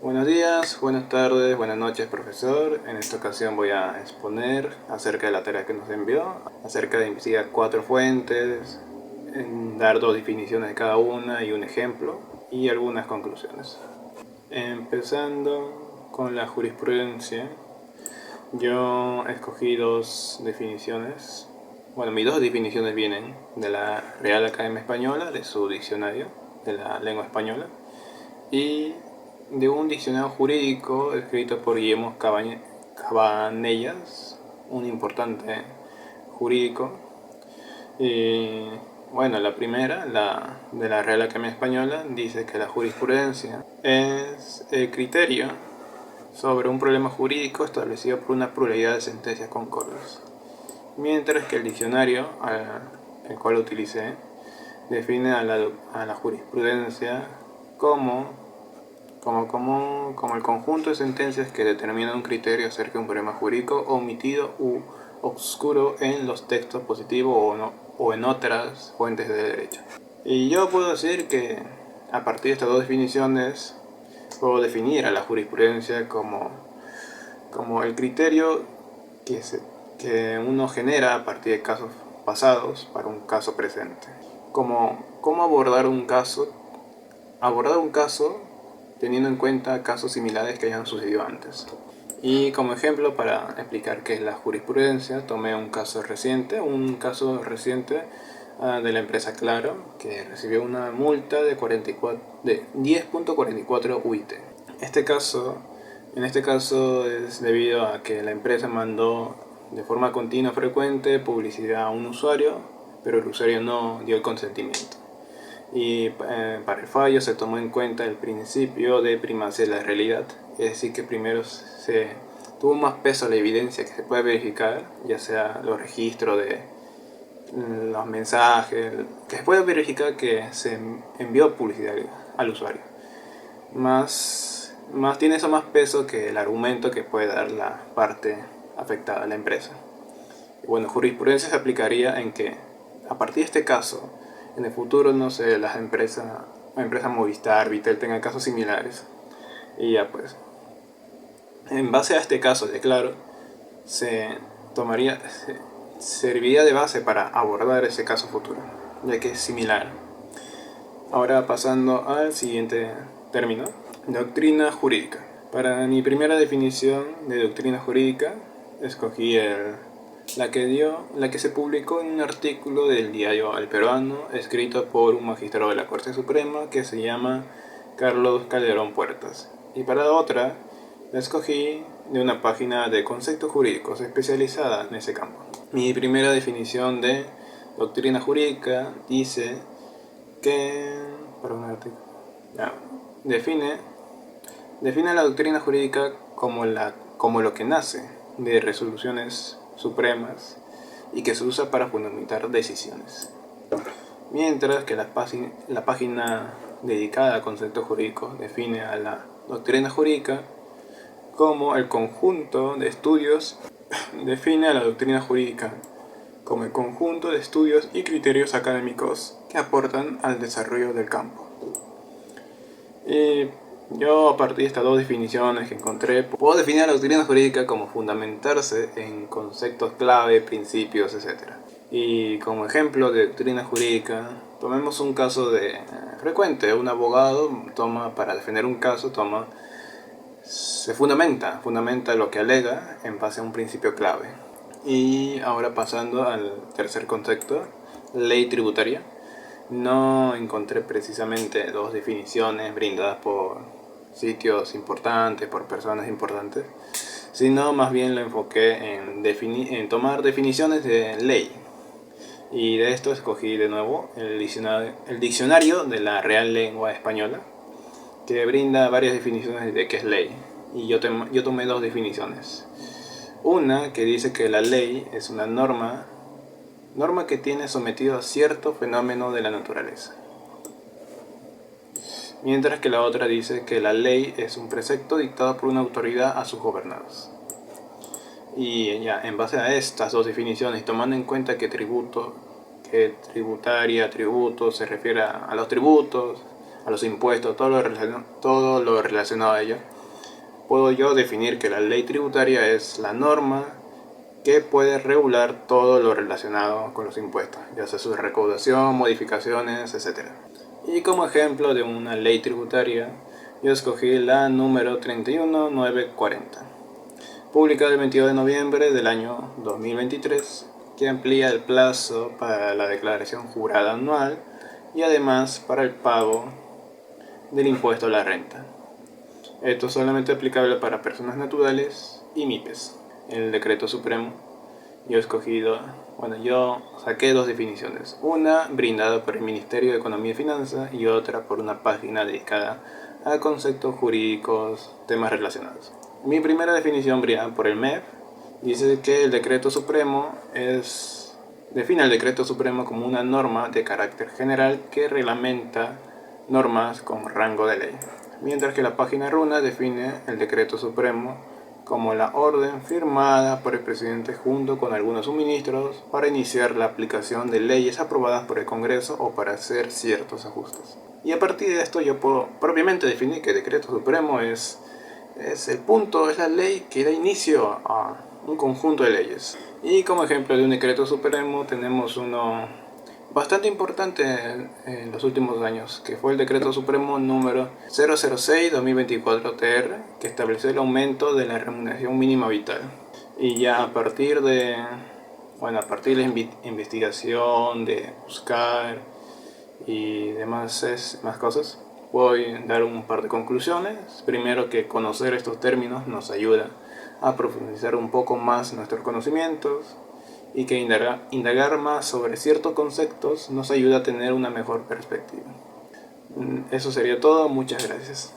Buenos días, buenas tardes, buenas noches, profesor. En esta ocasión voy a exponer acerca de la tarea que nos envió, acerca de investigar 4 fuentes, dar 2 definiciones de cada una y un ejemplo, y algunas conclusiones. Empezando con la jurisprudencia, yo escogí 2 definiciones. Bueno, mis 2 definiciones vienen de la Real Academia Española, de su diccionario de la lengua española, y de un diccionario jurídico escrito por Guillermo Cabanellas, un importante jurídico. Y bueno, la primera, la de la Real Academia Española, dice que la jurisprudencia es el criterio sobre un problema jurídico establecido por una pluralidad de sentencias concordes. Mientras que el diccionario, el cual utilicé, define a la jurisprudencia como el conjunto de sentencias que determinan un criterio acerca de un problema jurídico omitido u obscuro en los textos positivos o en otras fuentes de derecho. Y yo puedo decir que a partir de estas 2 definiciones puedo definir a la jurisprudencia como el criterio que uno genera a partir de casos pasados para un caso presente. Cómo abordar un caso teniendo en cuenta casos similares que hayan sucedido antes. Y como ejemplo, para explicar qué es la jurisprudencia, tomé un caso reciente de la empresa Claro, que recibió una multa de 10.44 UIT. En este caso es debido a que la empresa mandó de forma continua frecuente publicidad a un usuario, pero el usuario no dio el consentimiento. Y para el fallo se tomó en cuenta el principio de primacia de la realidad, es decir, que primero se tuvo más peso la evidencia que se puede verificar, ya sea los registros de los mensajes, que se puede verificar que se envió publicidad al usuario. Tiene eso más peso que el argumento que puede dar la parte afectada a la empresa. Bueno, jurisprudencia se aplicaría en que a partir de este caso, en el futuro, no sé, la empresa Movistar, Vitel tengan casos similares. Y ya pues, en base a este caso de Claro, serviría de base para abordar ese caso futuro, ya que es similar. Ahora pasando al siguiente término, doctrina jurídica. Para mi primera definición de doctrina jurídica, escogí la que se publicó en un artículo del diario El Peruano, escrito por un magistrado de la Corte Suprema que se llama Carlos Calderón Puertas. Y para la otra, la escogí de una página de conceptos jurídicos especializada en ese campo. Mi primera definición de doctrina jurídica dice que... define la doctrina jurídica como lo que nace de resoluciones supremas y que se usa para fundamentar decisiones. Mientras que la página dedicada a conceptos jurídicos define a la doctrina jurídica como el conjunto de estudios, define a la doctrina jurídica como el conjunto de estudios y criterios académicos que aportan al desarrollo del campo. Y yo, a partir de estas 2 definiciones que encontré, puedo definir la doctrina jurídica como fundamentarse en conceptos clave, principios, etc. Y como ejemplo de doctrina jurídica, tomemos un caso frecuente. Un abogado para defender un caso, se fundamenta lo que alega en base a un principio clave. Y ahora pasando al tercer concepto, ley tributaria. No encontré precisamente 2 definiciones brindadas por sitios importantes, por personas importantes, sino más bien lo enfoqué en tomar definiciones de ley. Y de esto escogí de nuevo el diccionario de la Real Lengua Española, que brinda varias definiciones de qué es ley. Y yo tomé 2 definiciones. Una que dice que la ley es una norma que tiene sometido a cierto fenómeno de la naturaleza. Mientras que la otra dice que la ley es un precepto dictado por una autoridad a sus gobernados. Y ya, en base a estas 2 definiciones, tomando en cuenta que tributaria, tributo, se refiere a los tributos, a los impuestos, todo lo relacionado a ello, puedo yo definir que la ley tributaria es la norma que puede regular todo lo relacionado con los impuestos, ya sea su recaudación, modificaciones, etc. Y como ejemplo de una ley tributaria, yo escogí la número 31940, publicada el 22 de noviembre del año 2023, que amplía el plazo para la declaración jurada anual y además para el pago del impuesto a la renta. Esto es solamente aplicable para personas naturales y MIPES. En el decreto supremo yo saqué dos definiciones, una brindada por el Ministerio de Economía y Finanzas y otra por una página dedicada a conceptos jurídicos, temas relacionados. Mi primera definición, brindada por el MEF, dice que el decreto supremo define el decreto supremo como una norma de carácter general que reglamenta normas con rango de ley, mientras que la página RUNA define el decreto supremo como la orden firmada por el presidente junto con algunos suministros para iniciar la aplicación de leyes aprobadas por el Congreso o para hacer ciertos ajustes. Y a partir de esto yo puedo propiamente definir que el decreto supremo es la ley que da inicio a un conjunto de leyes. Y como ejemplo de un decreto supremo tenemos uno bastante importante en los últimos años, que fue el decreto supremo número 006-2024-TR, que estableció el aumento de la remuneración mínima vital. Y ya a partir de la investigación, de buscar y demás más cosas, voy a dar un par de conclusiones. Primero, que conocer estos términos nos ayuda a profundizar un poco más nuestros conocimientos, y que indagar más sobre ciertos conceptos nos ayuda a tener una mejor perspectiva. Eso sería todo, muchas gracias.